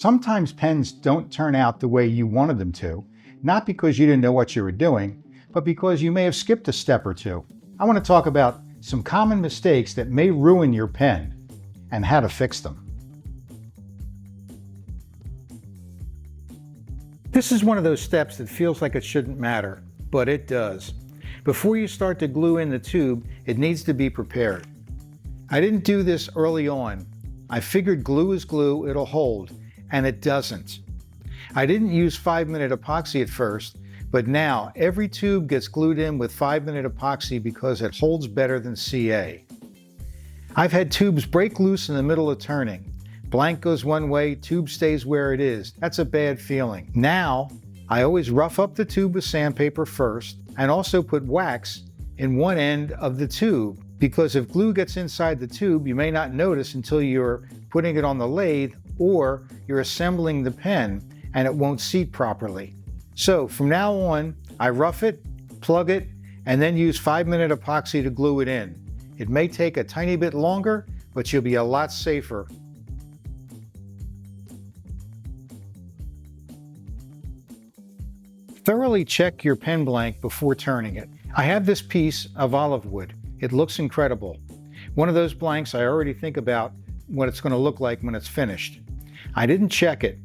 Sometimes pens don't turn out the way you wanted them to, not because you didn't know what you were doing, but because you may have skipped a step or two. I want to talk about some common mistakes that may ruin your pen and how to fix them. This is one of those steps that feels like it shouldn't matter, but it does. Before you start to glue in the tube, it needs to be prepared. I didn't do this early on. I figured glue is glue, it'll hold. And it doesn't. I didn't use 5-minute epoxy at first, but now every tube gets glued in with 5-minute epoxy because it holds better than CA. I've had tubes break loose in the middle of turning. Blank goes one way, tube stays where it is. That's a bad feeling. Now, I always rough up the tube with sandpaper first and also put wax in one end of the tube, because if glue gets inside the tube, you may not notice until you're putting it on the lathe or you're assembling the pen and it won't seat properly. So from now on, I rough it, plug it, and then use 5-minute epoxy to glue it in. It may take a tiny bit longer, but you'll be a lot safer. Thoroughly check your pen blank before turning it. I have this piece of olive wood. It looks incredible. One of those blanks I already think about what it's going to look like when it's finished. I didn't check it.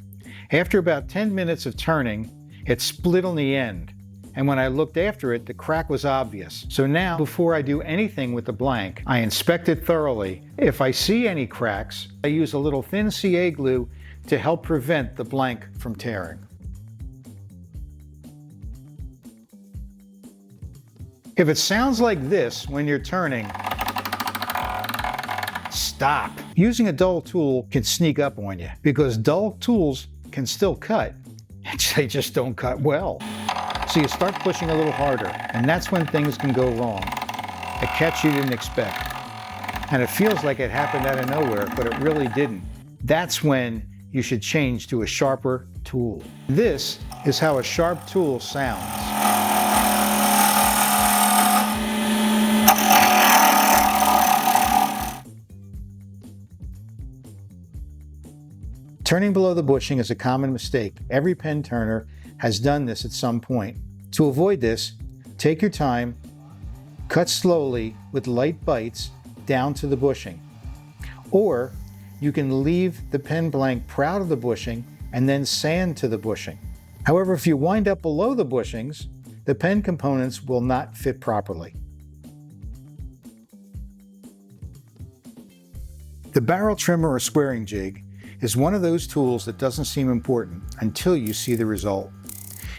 After about 10 minutes of turning, it split on the end. And when I looked after it, the crack was obvious. So now, before I do anything with the blank, I inspect it thoroughly. If I see any cracks, I use a little thin CA glue to help prevent the blank from tearing. If it sounds like this when you're turning, stop. Using a dull tool can sneak up on you because dull tools can still cut. They just don't cut well. So you start pushing a little harder, and that's when things can go wrong. A catch you didn't expect. And it feels like it happened out of nowhere, but it really didn't. That's when you should change to a sharper tool. This is how a sharp tool sounds. Turning below the bushing is a common mistake. Every pen turner has done this at some point. To avoid this, take your time, cut slowly with light bites down to the bushing. Or you can leave the pen blank proud of the bushing and then sand to the bushing. However, if you wind up below the bushings, the pen components will not fit properly. The barrel trimmer or squaring jig is one of those tools that doesn't seem important until you see the result.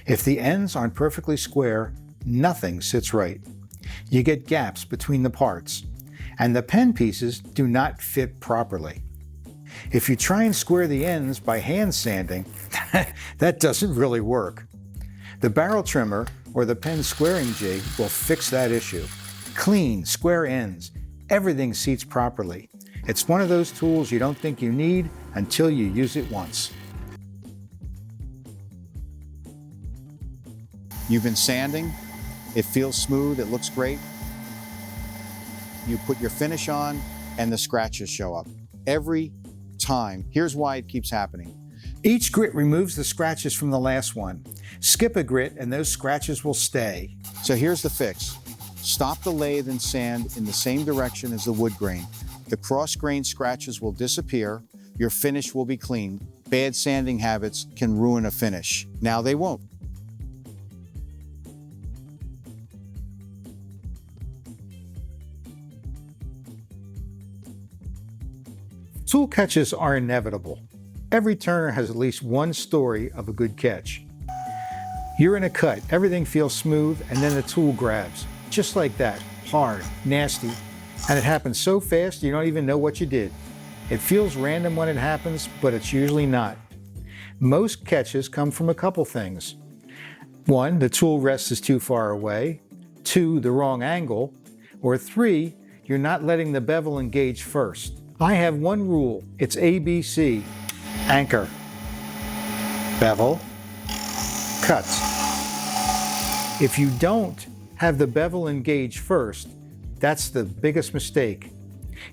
If the ends aren't perfectly square, nothing sits right. You get gaps between the parts, and the pen pieces do not fit properly. If you try and square the ends by hand sanding, that doesn't really work. The barrel trimmer or the pen squaring jig will fix that issue. Clean, square ends, everything seats properly. It's one of those tools you don't think you need until you use it once. You've been sanding, it feels smooth, it looks great. You put your finish on and the scratches show up. Every time. Here's why it keeps happening. Each grit removes the scratches from the last one. Skip a grit and those scratches will stay. So here's the fix. Stop the lathe and sand in the same direction as the wood grain. The cross-grain scratches will disappear, your finish will be clean. Bad sanding habits can ruin a finish. Now they won't. Tool catches are inevitable. Every turner has at least one story of a good catch. You're in a cut, everything feels smooth, and then the tool grabs. Just like that, hard, nasty, and it happens so fast you don't even know what you did. It feels random when it happens, but it's usually not. Most catches come from a couple things. 1, the tool rest is too far away. 2, the wrong angle. Or 3, you're not letting the bevel engage first. I have one rule. It's ABC. Anchor. Bevel. Cut. If you don't have the bevel engage first, that's the biggest mistake.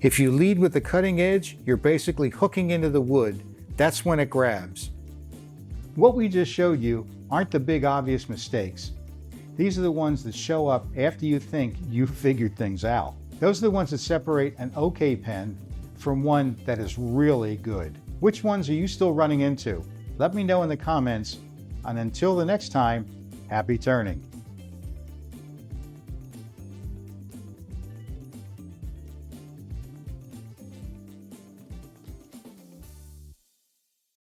If you lead with the cutting edge, you're basically hooking into the wood, That's when it grabs. What we just showed you aren't the big obvious mistakes. These are the ones that show up after you think you've figured things out. Those are the ones that separate an okay pen from one that is really good. Which ones are you still running into? Let me know in the comments, and until the next time, happy turning.